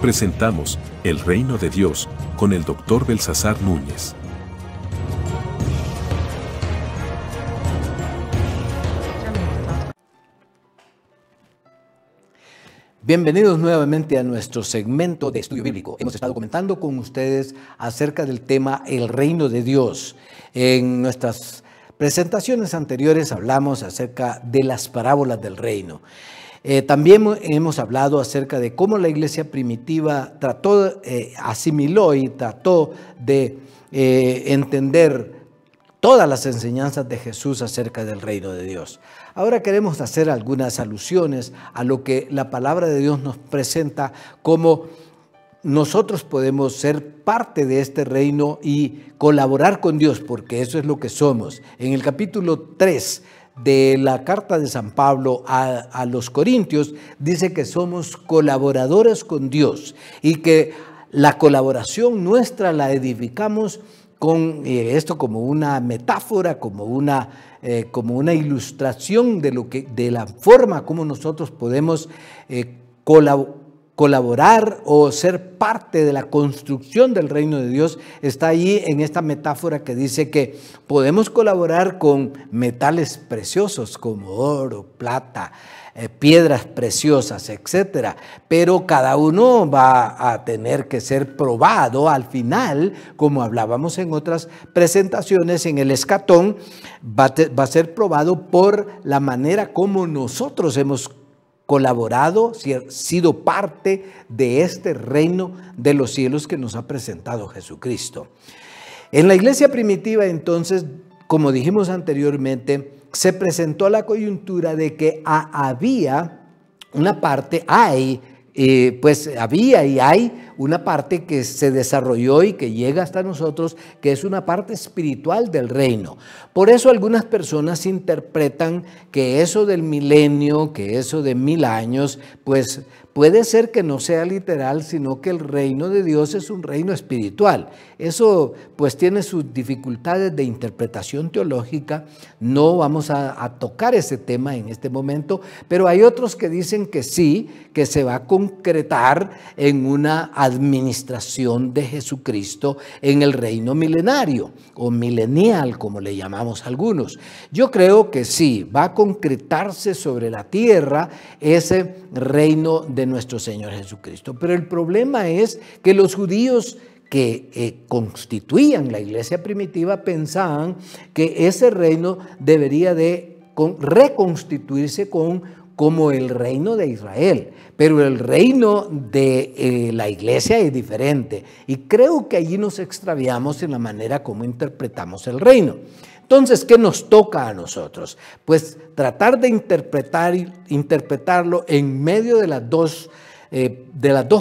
Presentamos El Reino de Dios con el Dr. Belsasar Núñez. Bienvenidos nuevamente a nuestro segmento de estudio bíblico. Hemos estado comentando con ustedes acerca del tema El Reino de Dios. En nuestras presentaciones anteriores hablamos acerca de las parábolas del reino. También hemos hablado acerca de cómo la iglesia primitiva asimiló y trató de entender todas las enseñanzas de Jesús acerca del reino de Dios. Ahora queremos hacer algunas alusiones a lo que la palabra de Dios nos presenta, como nosotros podemos ser parte de este reino y colaborar con Dios, porque eso es lo que somos. En el capítulo 3 de la carta de San Pablo a los Corintios, dice que somos colaboradores con Dios y que la colaboración nuestra la edificamos con esto como una metáfora, como una ilustración de la forma como nosotros podemos colaborar o ser parte de la construcción del reino de Dios. Está allí en esta metáfora que dice que podemos colaborar con metales preciosos como oro, plata, piedras preciosas, etcétera, pero cada uno va a tener que ser probado al final, como hablábamos en otras presentaciones. En el escatón va a ser probado por la manera como nosotros hemos colaborado, sido parte de este reino de los cielos que nos ha presentado Jesucristo. En la iglesia primitiva, entonces, como dijimos anteriormente, se presentó la coyuntura de que había una parte, había y hay una parte que se desarrolló y que llega hasta nosotros, que es una parte espiritual del reino. Por eso algunas personas interpretan que eso del milenio, que eso de 1000 años, pues puede ser que no sea literal, sino que el reino de Dios es un reino espiritual. Eso pues tiene sus dificultades de interpretación teológica. No vamos a tocar ese tema en este momento, pero hay otros que dicen que sí, que se va a concretar en una administración de Jesucristo en el reino milenario o milenial, como le llamamos algunos. Yo creo que sí, va a concretarse sobre la tierra ese reino de nuestro Señor Jesucristo. Pero el problema es que los judíos que constituían la iglesia primitiva pensaban que ese reino debería de reconstituirse como el reino de Israel, pero el reino de la iglesia es diferente, y creo que allí nos extraviamos en la manera como interpretamos el reino. Entonces, ¿qué nos toca a nosotros? Pues tratar de interpretarlo en medio de las dos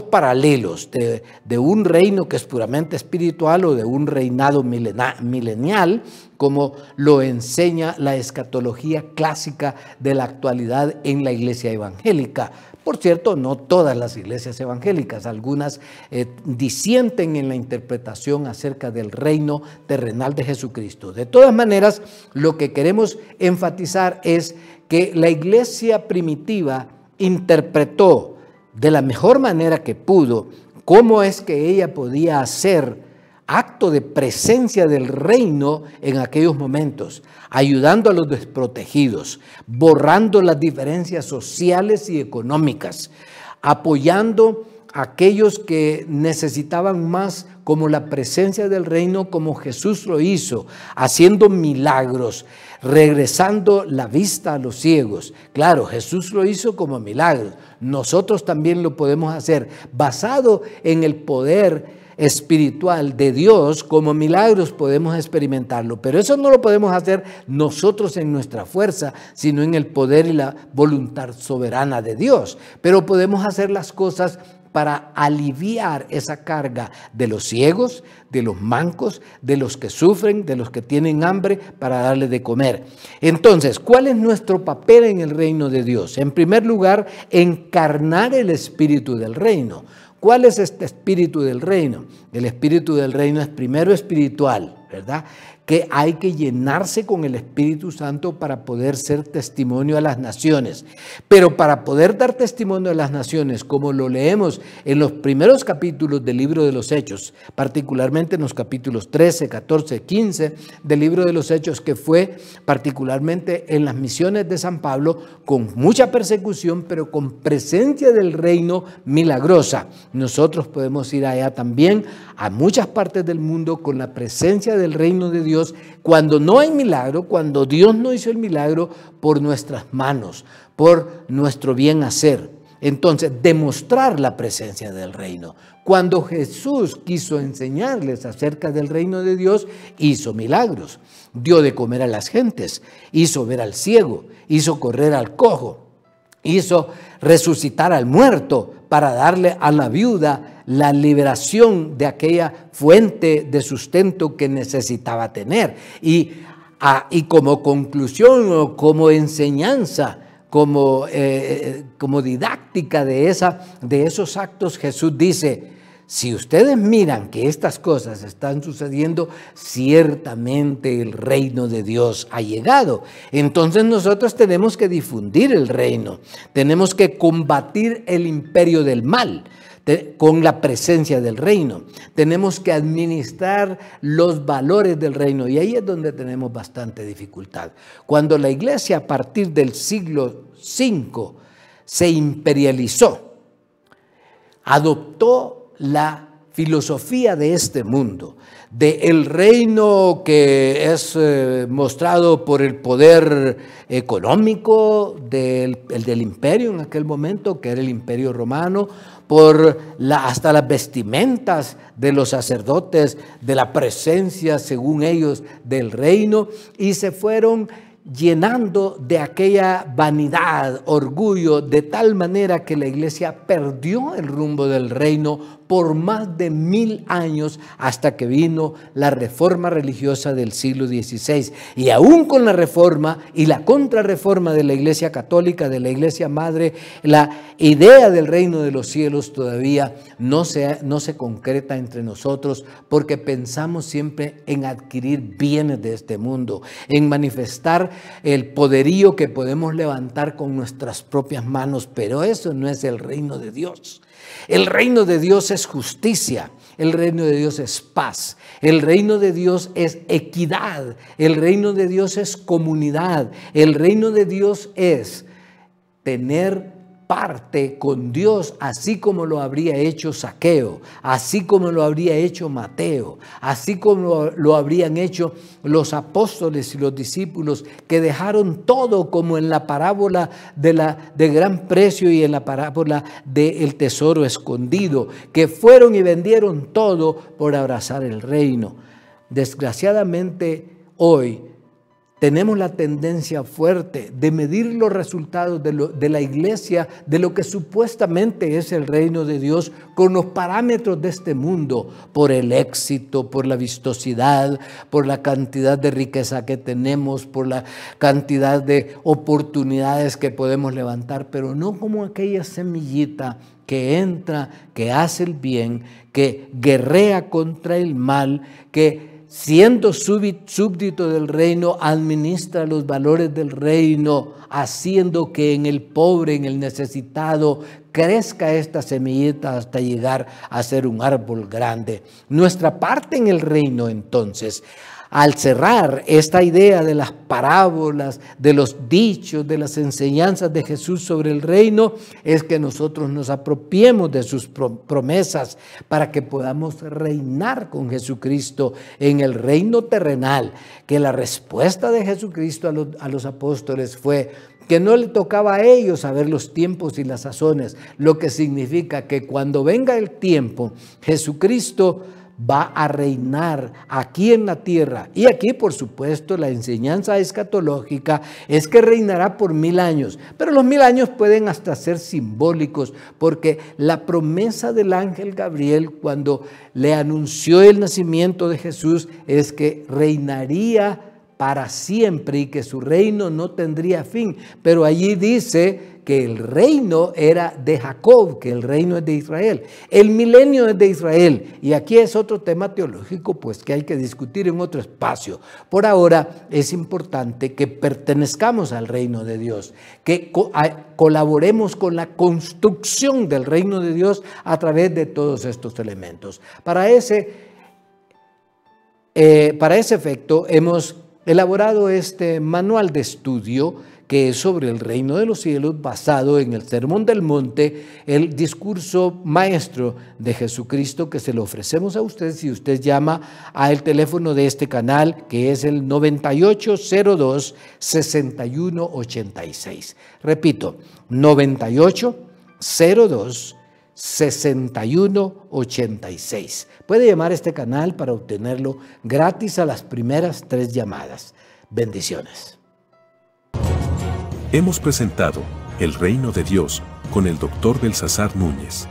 paralelos, de un reino que es puramente espiritual o de un reinado milenial, como lo enseña la escatología clásica de la actualidad en la iglesia evangélica. Por cierto, no todas las iglesias evangélicas, algunas disienten en la interpretación acerca del reino terrenal de Jesucristo. De todas maneras, lo que queremos enfatizar es que la iglesia primitiva interpretó de la mejor manera que pudo cómo es que ella podía hacer acto de presencia del reino en aquellos momentos, ayudando a los desprotegidos, borrando las diferencias sociales y económicas, apoyando a aquellos que necesitaban más, como la presencia del reino, como Jesús lo hizo, haciendo milagros, regresando la vista a los ciegos. Claro, Jesús lo hizo como milagros. Nosotros también lo podemos hacer basado en el poder espiritual de Dios. Como milagros podemos experimentarlo, pero eso no lo podemos hacer nosotros en nuestra fuerza, sino en el poder y la voluntad soberana de Dios. Pero podemos hacer las cosas para aliviar esa carga de los ciegos, de los mancos, de los que sufren, de los que tienen hambre, para darles de comer. Entonces, ¿cuál es nuestro papel en el reino de Dios? En primer lugar, encarnar el espíritu del reino. ¿Cuál es este espíritu del reino? El espíritu del reino es primero espiritual, ¿verdad? que hay que llenarse con el Espíritu Santo para poder ser testimonio a las naciones. Pero para poder dar testimonio a las naciones, como lo leemos en los primeros capítulos del libro de los Hechos, particularmente en los capítulos 13, 14, 15 del libro de los Hechos, que fue particularmente en las misiones de San Pablo, con mucha persecución, pero con presencia del reino milagrosa. Nosotros podemos ir allá también a muchas partes del mundo con la presencia del reino de Dios, cuando no hay milagro, cuando Dios no hizo el milagro por nuestras manos, por nuestro bien hacer. Entonces, demostrar la presencia del reino. Cuando Jesús quiso enseñarles acerca del reino de Dios, hizo milagros. Dio de comer a las gentes, hizo ver al ciego, hizo correr al cojo, hizo resucitar al muerto para darle a la viuda la liberación de aquella fuente de sustento que necesitaba tener. Y como conclusión o como enseñanza, como didáctica de esos actos, Jesús dice: si ustedes miran que estas cosas están sucediendo, ciertamente el reino de Dios ha llegado. Entonces nosotros tenemos que difundir el reino, tenemos que combatir el imperio del mal con la presencia del reino. Tenemos que administrar los valores del reino, y ahí es donde tenemos bastante dificultad. Cuando la iglesia a partir del siglo V se imperializó, adoptó la filosofía de este mundo, del reino que es mostrado por el poder económico del imperio en aquel momento, que era el imperio romano, por hasta las vestimentas de los sacerdotes, de la presencia, según ellos, del reino, y se fueron llenando de aquella vanidad, orgullo, de tal manera que la iglesia perdió el rumbo del reino por más de 1000 años, hasta que vino la reforma religiosa del siglo XVI. Y aún con la reforma y la contrarreforma de la iglesia católica, de la iglesia madre, la idea del reino de los cielos todavía no se concreta entre nosotros, porque pensamos siempre en adquirir bienes de este mundo, en manifestar el poderío que podemos levantar con nuestras propias manos, pero eso no es el reino de Dios. El reino de Dios es justicia, el reino de Dios es paz, el reino de Dios es equidad, el reino de Dios es comunidad, el reino de Dios es tener parte con Dios, así como lo habría hecho Zaqueo, así como lo habría hecho Mateo, así como lo habrían hecho los apóstoles y los discípulos, que dejaron todo, como en la parábola de gran precio y en la parábola del tesoro escondido, que fueron y vendieron todo por abrazar el reino. Desgraciadamente hoy tenemos la tendencia fuerte de medir los resultados de la iglesia, de lo que supuestamente es el reino de Dios, con los parámetros de este mundo, por el éxito, por la vistosidad, por la cantidad de riqueza que tenemos, por la cantidad de oportunidades que podemos levantar, pero no como aquella semillita que entra, que hace el bien, que guerrea contra el mal, que siendo súbdito del reino, administra los valores del reino, haciendo que en el pobre, en el necesitado, crezca esta semillita hasta llegar a ser un árbol grande. Nuestra parte en el reino, entonces, al cerrar esta idea de las parábolas, de los dichos, de las enseñanzas de Jesús sobre el reino, es que nosotros nos apropiemos de sus promesas para que podamos reinar con Jesucristo en el reino terrenal. Que la respuesta de Jesucristo a los apóstoles fue que no le tocaba a ellos saber los tiempos y las sazones, lo que significa que cuando venga el tiempo, Jesucristo va a reinar aquí en la tierra. Y aquí, por supuesto, la enseñanza escatológica es que reinará por 1000 años. Pero los 1000 años pueden hasta ser simbólicos, porque la promesa del ángel Gabriel, cuando le anunció el nacimiento de Jesús, es que reinaría para siempre y que su reino no tendría fin. Pero allí dice que el reino era de Jacob, que el reino es de Israel. El milenio es de Israel. Y aquí es otro tema teológico, pues, que hay que discutir en otro espacio. Por ahora es importante que pertenezcamos al reino de Dios, que colaboremos con la construcción del reino de Dios a través de todos estos elementos. Para ese efecto hemos elaborado este manual de estudio que es sobre el reino de los cielos, basado en el Sermón del Monte, el discurso maestro de Jesucristo, que se lo ofrecemos a usted si usted llama al teléfono de este canal, que es el 9802-6186. Repito, 9802-6186. Puede llamar a este canal para obtenerlo gratis a las primeras 3 llamadas. Bendiciones. Hemos presentado El Reino de Dios con el Dr. Belsasar Núñez.